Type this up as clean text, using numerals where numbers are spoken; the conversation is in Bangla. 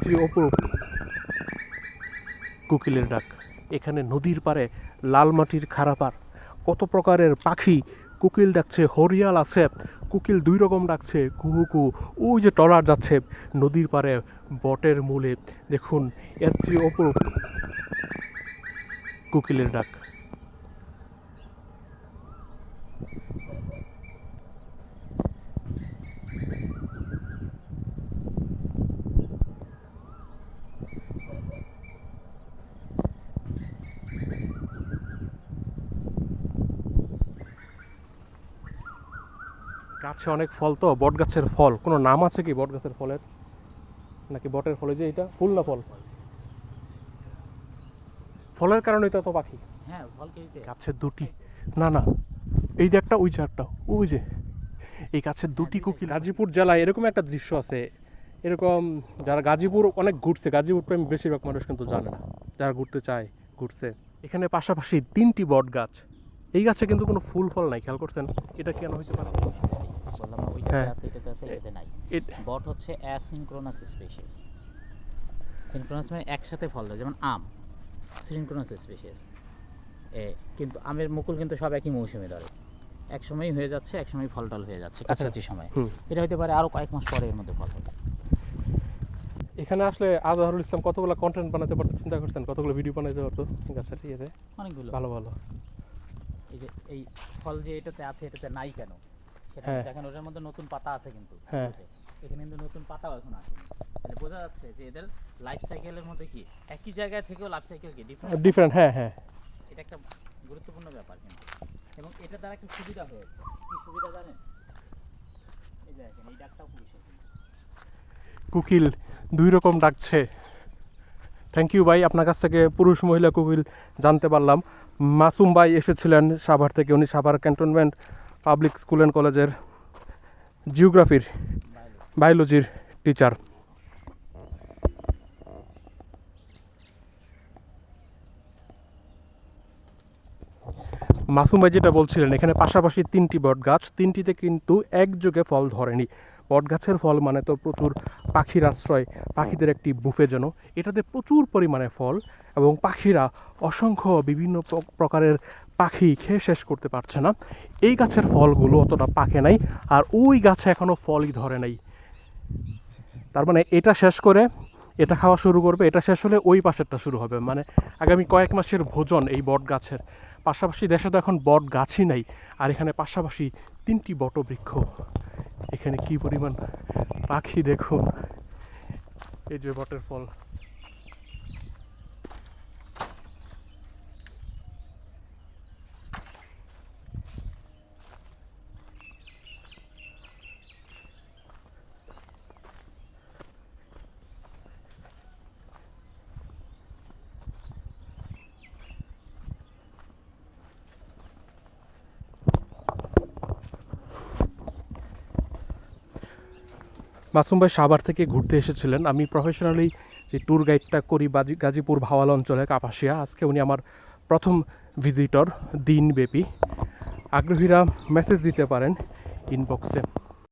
যে অপরূপ কোকিলের ডাক। এখানে নদীর পাড়ে লাল মাটির খাড়াপাড়, কত প্রকারের পাখি কোকিল ডাকছে, হরিয়াল আছে, কোকিল দুই রকম ডাকছে, কুহু কু। ওই যে ট্রলার যাচ্ছে নদীর পাড়ে বটের মূলে, দেখুন এর চেয়ে অপরূপ কোকিলের ডাক। গাছে অনেক ফল, তো বট গাছের ফল কোনো নাম আছে কি বট গাছের ফলের, নাকি বটের ফলে যে এটা ফুল না ফল? ফলের কারণে এটা তো পাখি। হ্যাঁ, ফল খেতে গাছের দুটি, না না, এই যে একটা, ওই যে একটা, ওই যে এই গাছের দুটি কোকিল। গাজীপুর জেলায় এরকম একটা দৃশ্য আছে, এরকম যারা গাজীপুর অনেক ঘুরছে, গাজীপুর প্রেম বেশিরভাগ মানুষ কিন্তু জানে না, যারা ঘুরতে চায় ঘুরছে। এখানে পাশাপাশি 3টি বট গাছ, এই গাছে কিন্তু কোনো ফুল ফল নাই, খেয়াল করছেন? এটা কেন হইতে পারে? বললাম না, ওইটাতে হ্যাঁ। আছে, এটাতে আছে, এটাতে নাই। বট হচ্ছে অ্যাসিনক্রোনাস স্পিসিস। সিনক্রোনাস মানে একসাথে ফল দেয়, যেমন আম সিনক্রোনাস স্পিসিস। কিন্তু আমের মুকুল কিন্তু সব একই মৌসুমে ধরে, এক সময়ই হয়ে যাচ্ছে, এক সময় ফল টল হয়ে যাচ্ছে কাছাকাছি সময়। এটা হতে পারে আরও কয়েক মাস পরে এর মধ্যে ফল হবে। এখানে আসলে আজহারুল ইসলাম কতগুলো কন্টেন্ট বানাতে পারতো, চিন্তা করছেন? কতগুলো ভিডিও বানাতে পারতো গাছের ইয়েতে, অনেকগুলো ভালো ভালো। এই যে এই ফল যে এটাতে আছে, এটাতে নাই কেন সেটা হ্যাঁ। দেখেন, ওটার মধ্যে নতুন পাতা আছে কিন্তু। হ্যাঁ। এখানে কিন্তু নতুন পাতাও এখন আসেনি, তাহলে বোঝা যাচ্ছে যে এদের লাইফ সাইকেলের মধ্যে কি একই জায়গায় থেকেও লাইফ সাইকেল কি ডিফারেন্ট। হ্যাঁ হ্যাঁ, এটা একটা গুরুত্বপূর্ণ ব্যাপার কিন্তু। এবং এটা দ্বারা একটা সুবিধা হয়েছে, কি সুবিধা জানেন? এই যে দেখেন, এই ডাকটাও পুরুষের কিন্তু। কোকিল দুই রকম ডাকছে। থ্যাংক ইউ ভাই, আপনার কাছ থেকে পুরুষ মহিলা কোকিল জানতে পারলাম। মাসুম ভাই এসেছিলেন সাভার থেকে, উনি Savar cantonment public school and কলেজের জিওগ্রাফির বায়োলজির টিচার। মাসুম ভাই যেটা বলছিলেন, এখানে পাশাপাশি 3টি বট গাছ, 3টিতে কিন্তু একযোগে ফল ধরেনি। বট গাছের ফল মানে তো প্রচুর পাখির আশ্রয়, পাখিদের একটি বুফে যেন, এটাতে প্রচুর পরিমাণে ফল, এবং পাখিরা অসংখ্য বিভিন্ন প্রকারের পাখি খেয়ে শেষ করতে পারছে না। এই গাছের ফলগুলো অতটা পাকে নাই, আর ওই গাছে এখনও ফলই ধরে নাই। তার মানে এটা শেষ করে এটা খাওয়া শুরু করবে, এটা শেষ হলে ওই পাশেরটা শুরু হবে, মানে আগামী কয়েক মাসের ভোজন এই বট গাছের। পাশাপাশি দেশে তো এখন বট গাছই নাই, আর এখানে পাশাপাশি 3টি বটবৃক্ষ। এখানে কি পরিমাণ পাখি দেখুন, এই যে বটের ফল। মাসুম ভাই সাভার থেকে ঘুরতে এসেছিলেন। আমি প্রফেশনালি যে ট্যুর গাইডটা করি গাজীপুর ভাওয়াল অঞ্চলে কাপাসিয়া, আজকে উনি আমার প্রথম ভিজিটর দিনব্যাপী। আগ্রহীরা মেসেজ দিতে পারেন ইনবক্সে।